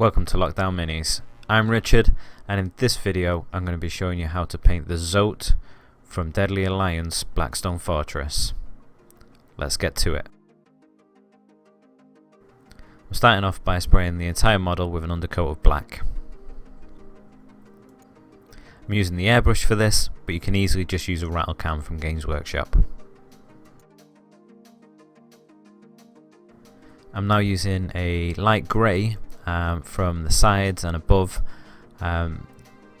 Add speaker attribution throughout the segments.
Speaker 1: Welcome to Lockdown Minis. I'm Richard, and in this video I'm going to be showing you how to paint the Zoat from Deadly Alliance Blackstone Fortress. Let's get to it. I'm starting off by spraying the entire model with an undercoat of black. I'm using the airbrush for this, but you can easily just use a rattle can from Games Workshop. I'm now using a light grey from the sides and above,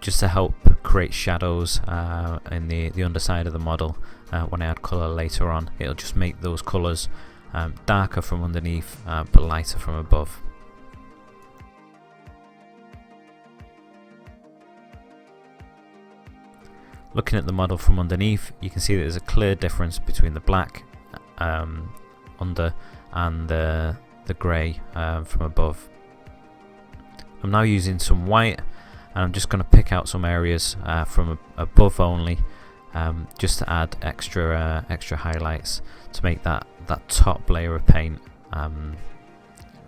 Speaker 1: just to help create shadows in the underside of the model. When I add colour later on, it'll just make those colours darker from underneath but lighter from above. Looking at the model from underneath, you can see that there's a clear difference between the black under and the grey from above. I'm now using some white, and I'm just going to pick out some areas from above only, just to add extra highlights to make that top layer of paint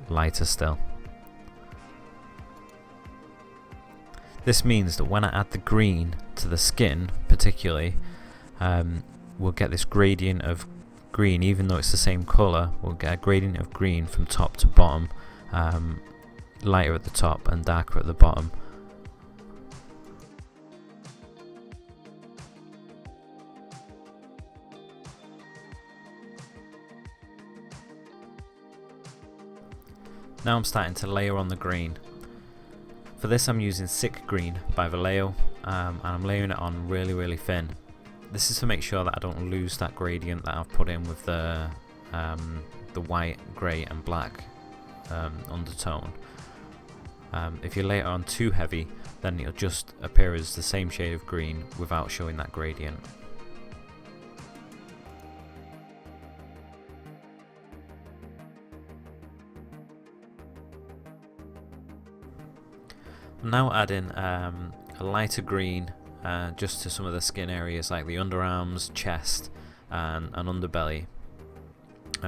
Speaker 1: lighter still. This means that when I add the green to the skin particularly, we'll get this gradient of green. Even though it's the same colour, we'll get a gradient of green from top to bottom, lighter at the top and darker at the bottom. Now I'm starting to layer on the green. For this I'm using Sick Green by Vallejo, and I'm layering it on really thin. This is to make sure that I don't lose that gradient that I've put in with the white, grey and black undertone. If you lay it on too heavy, then it'll just appear as the same shade of green without showing that gradient. I'm now adding a lighter green just to some of the skin areas like the underarms, chest and underbelly,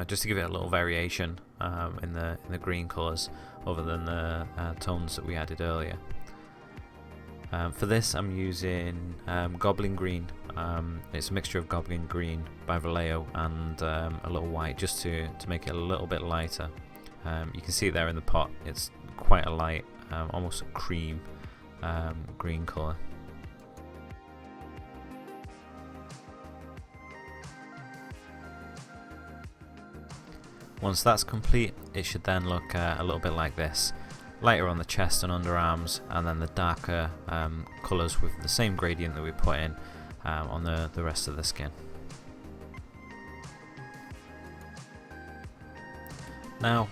Speaker 1: just to give it a little variation in the green colours other than the tones that we added earlier. For this I'm using Goblin Green. It's a mixture of Goblin Green by Vallejo and a little white, just to make it a little bit lighter. You can see it there in the pot, it's quite a light, almost a cream green colour. Once that's complete, it should then look a little bit like this. Lighter on the chest and underarms, and then the darker colours with the same gradient that we put in on the rest of the skin. Now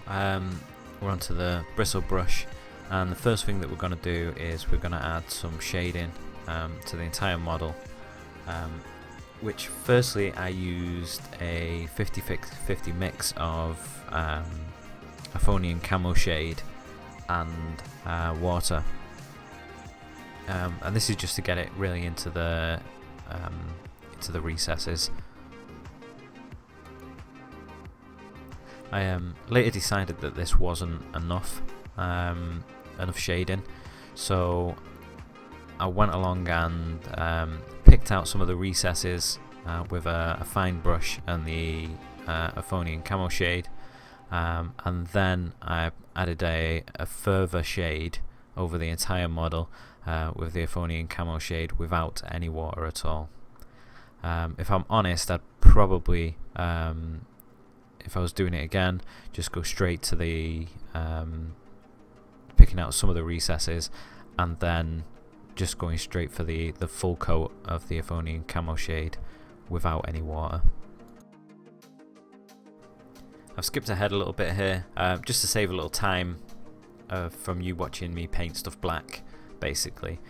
Speaker 1: we're onto the bristle brush, and the first thing that we're going to do is we're going to add some shading to the entire model, which firstly I used a 50-50 mix of Aphonian Camo shade and water, and this is just to get it really into the recesses. I later decided that this wasn't enough shading, so I went along and picked out some of the recesses with a fine brush and the Aphonian Camo shade, and then I added a further shade over the entire model with the Aphonian Camo shade without any water at all. If I'm honest, I'd probably, if I was doing it again, just go straight to the picking out some of the recesses and then just going straight for the full coat of the Aphonian Camo shade without any water. I've skipped ahead a little bit here, just to save a little time from you watching me paint stuff black, basically.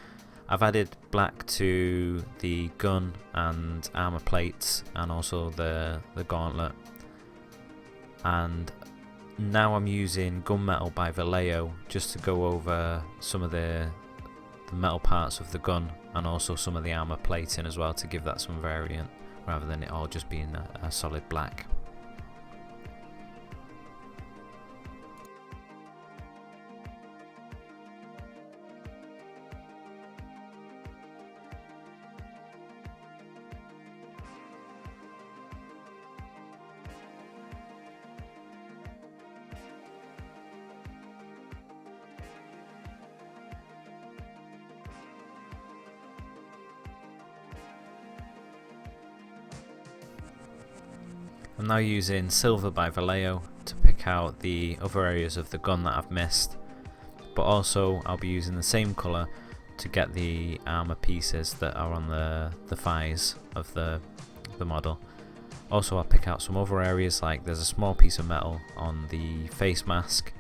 Speaker 1: I've added black to the gun and armour plates and also the gauntlet, and now I'm using Gunmetal by Vallejo just to go over some of the metal parts of the gun and also some of the armour plating as well, to give that some variant rather than it all just being a solid black. I'm now using silver by Vallejo to pick out the other areas of the gun that I've missed, but also I'll be using the same colour to get the armour pieces that are on the thighs of the model. Also I'll pick out some other areas, like there's a small piece of metal on the face mask,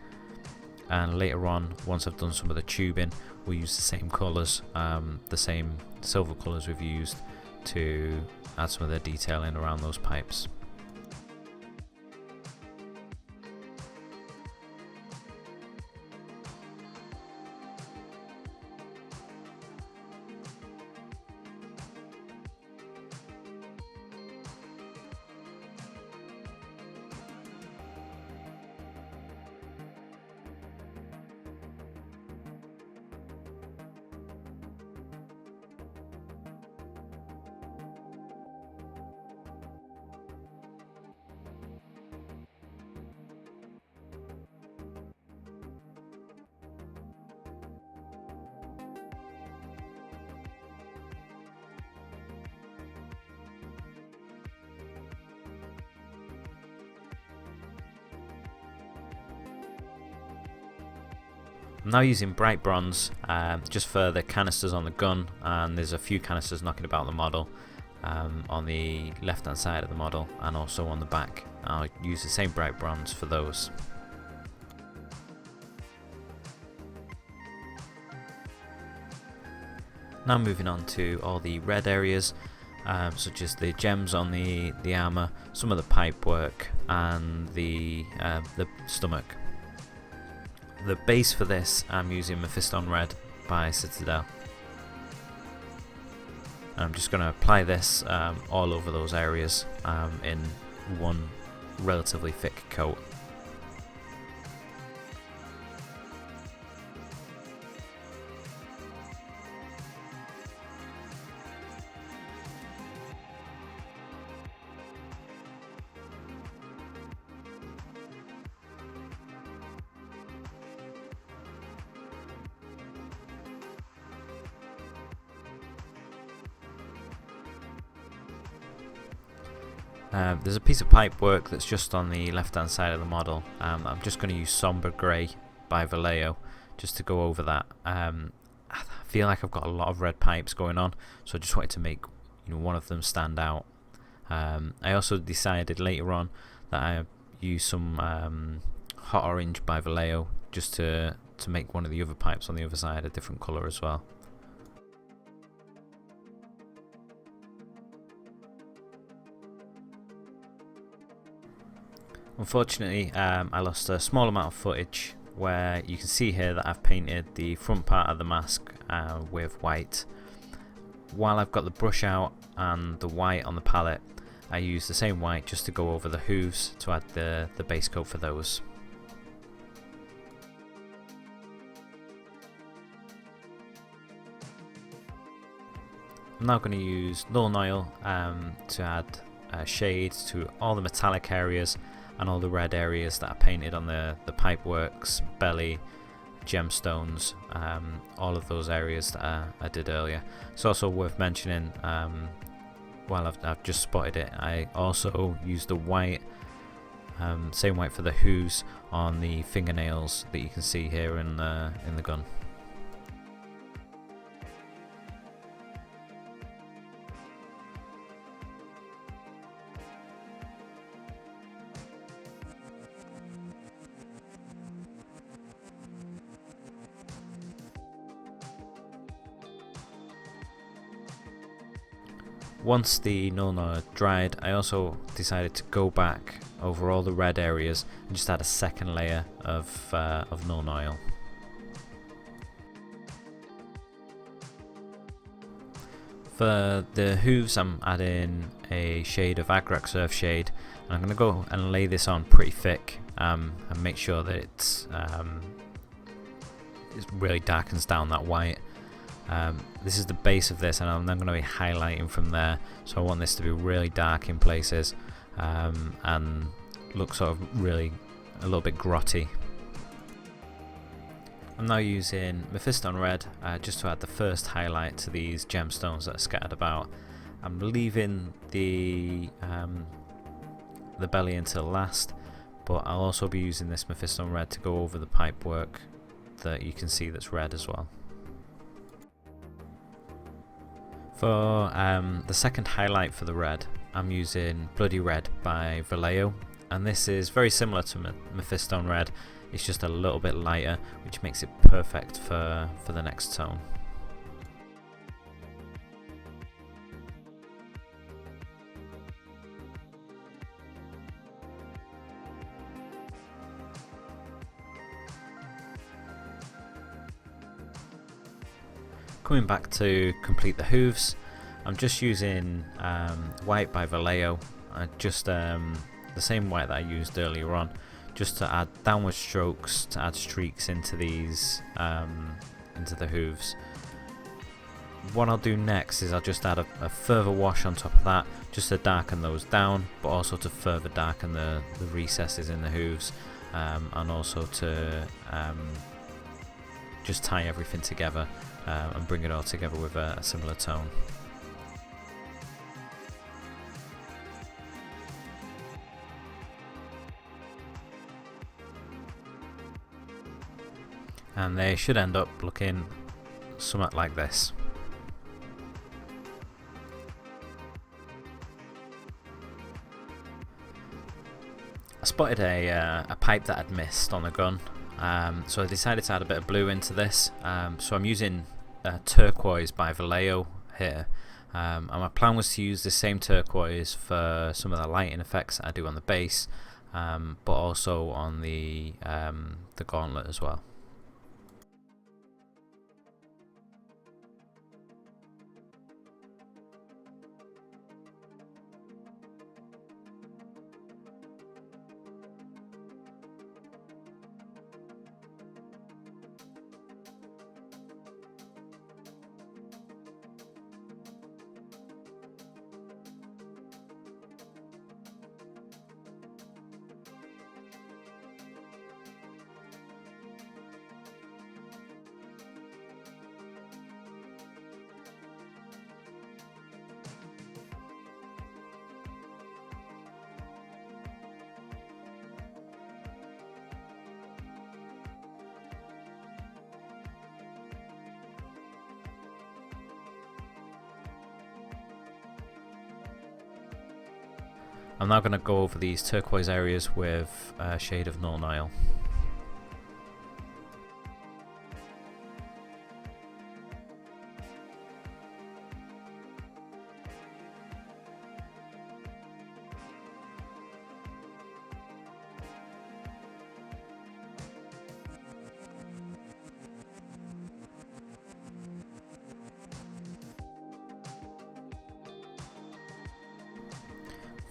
Speaker 1: and later on, once I've done some of the tubing, we'll use the same colours, the same silver colours we've used to add some of the detailing around those pipes. I'm now using bright bronze just for the canisters on the gun, and there's a few canisters knocking about the model on the left hand side of the model and also on the back. I'll use the same bright bronze for those. Now moving on to all the red areas, such as the gems on the armour, some of the pipe work and the stomach. The base for this I'm using Mephiston Red by Citadel. I'm just going to apply this all over those areas in one relatively thick coat. There's a piece of pipe work that's just on the left hand side of the model. I'm just going to use Sombre Grey by Vallejo just to go over that. I feel like I've got a lot of red pipes going on, so I just wanted to make one of them stand out. I also decided later on that I use some Hot Orange by Vallejo just to make one of the other pipes on the other side a different colour as well. Unfortunately, I lost a small amount of footage where you can see here that I've painted the front part of the mask with white. While I've got the brush out and the white on the palette, I use the same white just to go over the hooves to add the base coat for those. I'm now going to use Null Oil to add shades to all the metallic areas and all the red areas that I painted on the pipeworks, belly, gemstones, all of those areas that I did earlier. It's also worth mentioning, while I've just spotted it, I also used the white, same white for the hooves on the fingernails that you can see here in the gun. Once the null oil dried, I also decided to go back over all the red areas and just add a second layer of null oil. For the hooves, I'm adding a shade of Agrax Earth Shade, and I'm going to go and lay this on pretty thick and make sure that it really darkens down that white. This is the base of this, and I'm then going to be highlighting from there, so I want this to be really dark in places and look sort of really a little bit grotty. I'm now using Mephiston Red just to add the first highlight to these gemstones that are scattered about. I'm leaving the the belly until last, but I'll also be using this Mephisto red to go over the pipe work that you can see that's red as well. For the second highlight for the red, I'm using Bloody Red by Vallejo, and this is very similar to Mephisto red. It's just a little bit lighter, which makes it perfect for the next tone. Coming back to complete the hooves, I'm just using white by Vallejo, just the same white that I used earlier on, just to add downward strokes, to add streaks into these into the hooves. What I'll do next is I'll just add a further wash on top of that, just to darken those down, but also to further darken the recesses in the hooves, and also to just tie everything together and bring it all together with a similar tone. And they should end up looking somewhat like this. I spotted a pipe that I'd missed on the gun, so I decided to add a bit of blue into this. So I'm using turquoise by Vallejo here, and my plan was to use the same turquoise for some of the lighting effects I do on the base, but also on the gauntlet as well. I'm now going to go over these turquoise areas with a shade of Null Nile.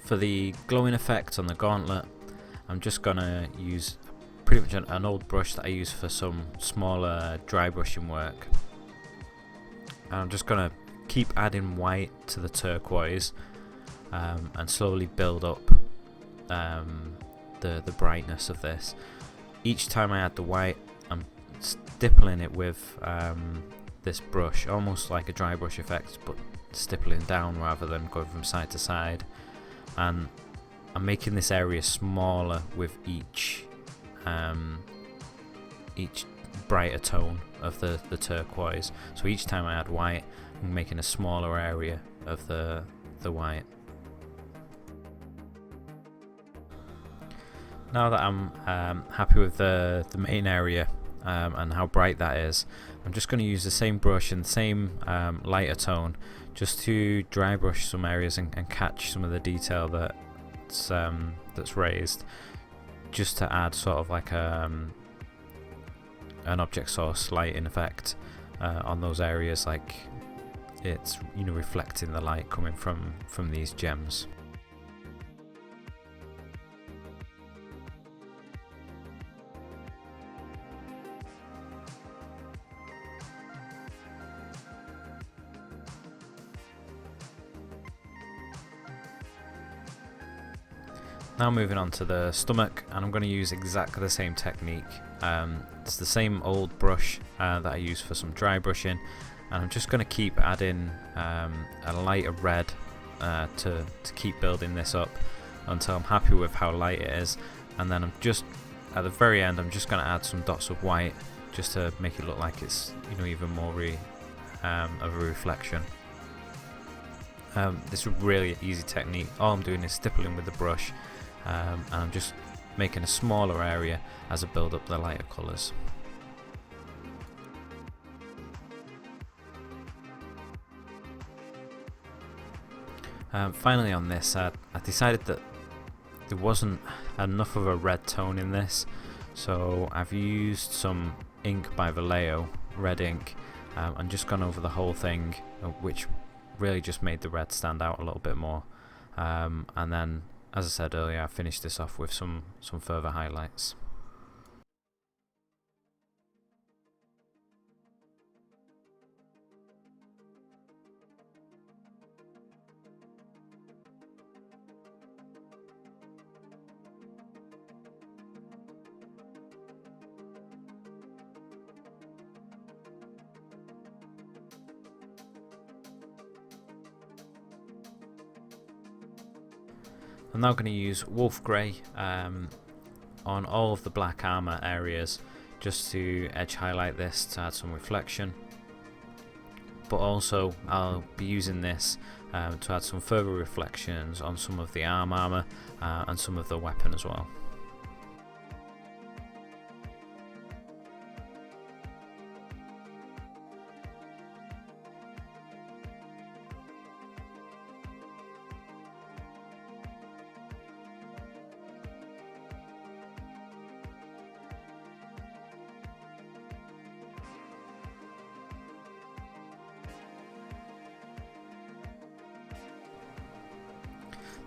Speaker 1: For the glowing effect on the gauntlet, I'm just gonna use pretty much an old brush that I use for some smaller dry brushing work. And I'm just gonna keep adding white to the turquoise, and slowly build up the brightness of this. Each time I add the white, I'm stippling it with this brush, almost like a dry brush effect, but stippling down rather than going from side to side. And I'm making this area smaller with each brighter tone of the turquoise. So each time I add white, I'm making a smaller area of the white. Now that I'm happy with the main area and how bright that is, I'm just going to use the same brush and the same lighter tone just to dry brush some areas and catch some of the detail that's raised, just to add sort of like an object source lighting effect on those areas, like it's, you know, reflecting the light coming from these gems. Now moving on to the stomach, and I'm going to use exactly the same technique. It's the same old brush that I use for some dry brushing, and I'm just going to keep adding a lighter red to keep building this up, until I'm happy with how light it is, and then I'm just at the very end I'm just going to add some dots of white just to make it look like it's, you know, even more of a reflection. This is a really easy technique. All I'm doing is stippling with the brush, and I'm just making a smaller area as I build up the lighter colours. Finally on this, I decided that there wasn't enough of a red tone in this, so I've used some ink by Vallejo, red ink, and just gone over the whole thing, which really just made the red stand out a little bit more. And then, as I said earlier, I finished this off with some further highlights. I'm now going to use wolf grey on all of the black armour areas, just to edge highlight this to add some reflection, but also I'll be using this to add some further reflections on some of the armour and some of the weapon as well.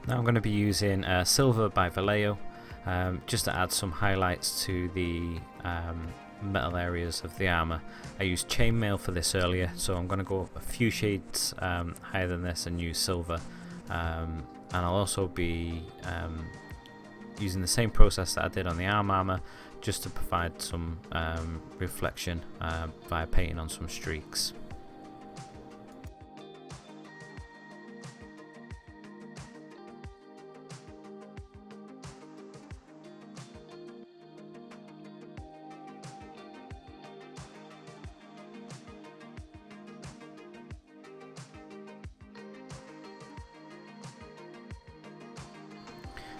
Speaker 1: Now I'm going to be using silver by Vallejo, just to add some highlights to the metal areas of the armour. I used chainmail for this earlier, so I'm going to go a few shades higher than this and use silver. And I'll also be using the same process that I did on the armour, just to provide some reflection via painting on some streaks.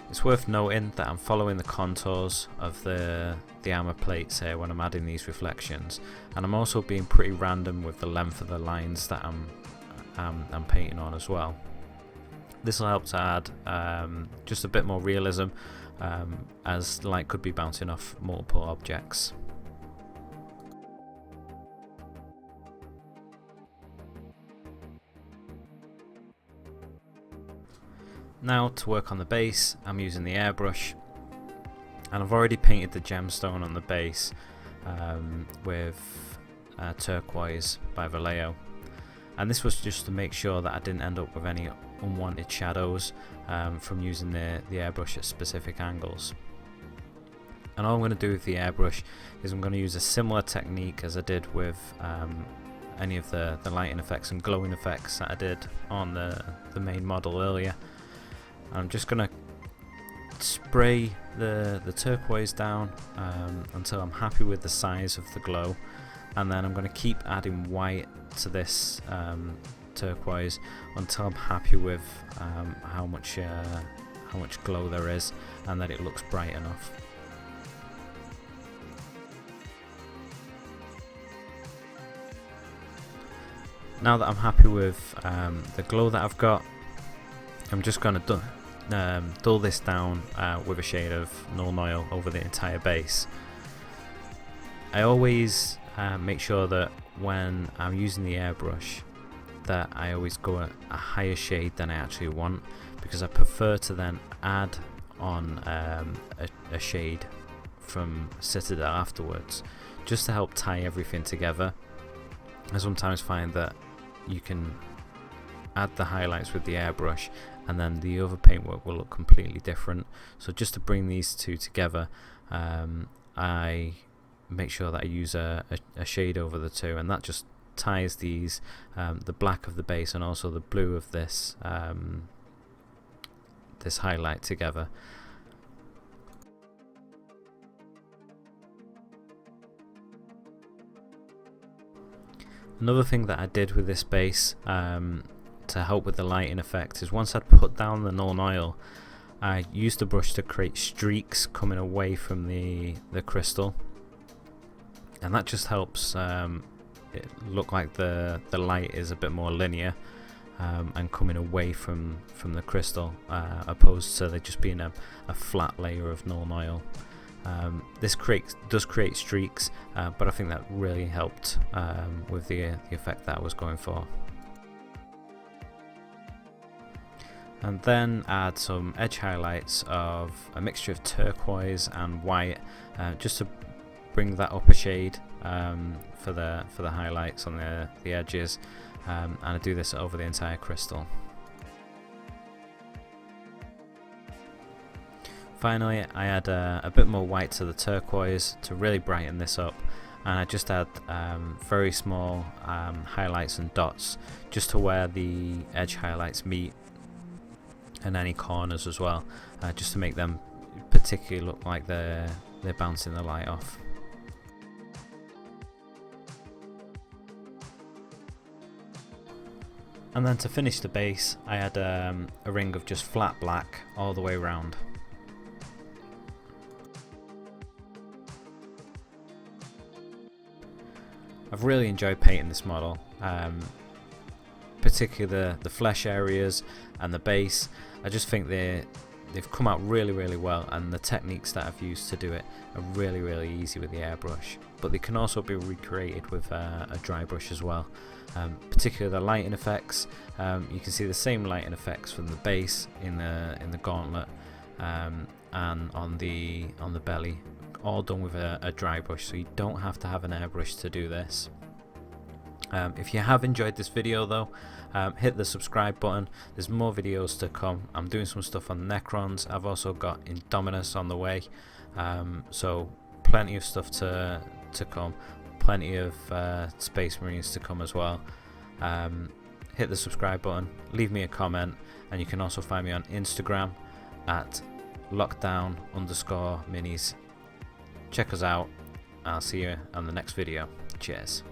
Speaker 1: It's worth noting that I'm following the contours of the armour plates here when I'm adding these reflections, and I'm also being pretty random with the length of the lines that I'm painting on as well. This will help to add just a bit more realism, as light could be bouncing off multiple objects. Now to work on the base, I'm using the airbrush, and I've already painted the gemstone on the base with turquoise by Vallejo, and this was just to make sure that I didn't end up with any unwanted shadows from using the airbrush at specific angles. And all I'm going to do with the airbrush is I'm going to use a similar technique as I did with any of the lighting effects and glowing effects that I did on the main model earlier. I'm just going to spray the turquoise down until I'm happy with the size of the glow, and then I'm going to keep adding white to this turquoise until I'm happy with how much glow there is and that it looks bright enough. Now that I'm happy with the glow that I've got, I'm just going to dull this down with a shade of Null Oil over the entire base. I always make sure that when I'm using the airbrush that I always go a higher shade than I actually want, because I prefer to then add on a shade from Citadel afterwards, just to help tie everything together. I sometimes find that you can add the highlights with the airbrush and then the other paintwork will look completely different. So just to bring these two together, I make sure that I use a shade over the two, and that just ties these, the black of the base and also the blue of this this highlight together. Another thing that I did with this base to help with the lighting effect is once I'd put down the Nuln Oil, I used the brush to create streaks coming away from the crystal, and that just helps it look like the light is a bit more linear and coming away from the crystal, opposed to there just being a flat layer of Nuln Oil. This does create streaks, but I think that really helped with the effect that I was going for. And then add some edge highlights of a mixture of turquoise and white, just to bring that up a shade for the highlights on the edges, and I do this over the entire crystal. Finally, I add a bit more white to the turquoise to really brighten this up, and I just add very small highlights and dots just to where the edge highlights meet, and any corners as well, just to make them particularly look like they're bouncing the light off. And then to finish the base, I add a ring of just flat black all the way around. I've really enjoyed painting this model, particularly the flesh areas and the base. I just think they've come out really well, and the techniques that I've used to do it are really easy with the airbrush, but they can also be recreated with a dry brush as well. Particularly the lighting effects, you can see the same lighting effects from the base in the gauntlet and on the belly, all done with a dry brush, so you don't have to have an airbrush to do this. If you have enjoyed this video though, hit the subscribe button. There's more videos to come. I'm doing some stuff on Necrons. I've also got Indominus on the way, so plenty of stuff to come, plenty of Space Marines to come as well. Hit the subscribe button, leave me a comment, and you can also find me on Instagram at lockdown_minis. Check us out. I'll see you on the next video. Cheers.